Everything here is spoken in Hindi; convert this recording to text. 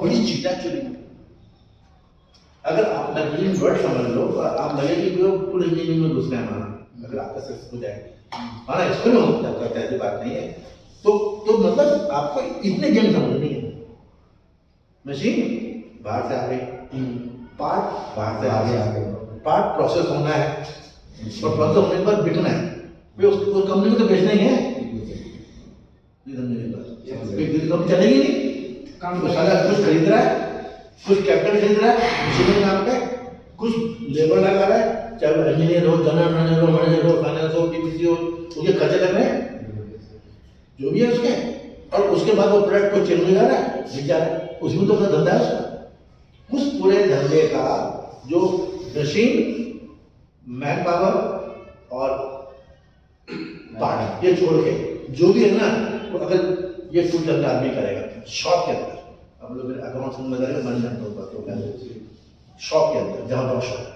बड़ी चीज एक्चुअली। अगर आप मैनेजरिंग वर्ड समझ लो तो आप लगे कि वो फुल इंजीनियरिंग में घुस गए हमारा, अगर आपका सक्सेस हो जाए हमारा इसको नहीं होता करता, ऐसी बात नहीं है। तो मतलब आपको इतने गेम समझनी है। मशीन बाहर से आ गई, पार्ट बाहर से आ गए, पार्ट प्रोसेस होना है और प्रोसेस होने के बाद बिकना है, फिर उसको कंपनी को तो बेचना ही है। कंपनी चलेगी नहीं, काम तो सारा कुछ खरीद रहा है, कुछ कैपिटल खरीद रहा है मशीन नाम पे, कुछ लेबर लगा रहा है, चाहे वो इंजीनियर हो, जनरल मैनेजर हो, फाइनेंस हो, टीपीसी हो, उसके खर्चे लग रहे हैं जो भी है उसके, और उसके बाद वो प्रोडक्ट को चेल में जा रहा है, बिक जा रहा है, उसमें तो अपना धंधा है उसका। उस पूरे धंधे का जो मशीन, मैन पावर और पार्ट ये छोड़ के जो भी है ना, वो अगर ये फुल धंधा आदमी करेगा शॉप के अंदर, अब लोग अकाउंट्स में बन जाता होगा तो शॉप के अंदर जहाँ पर शॉप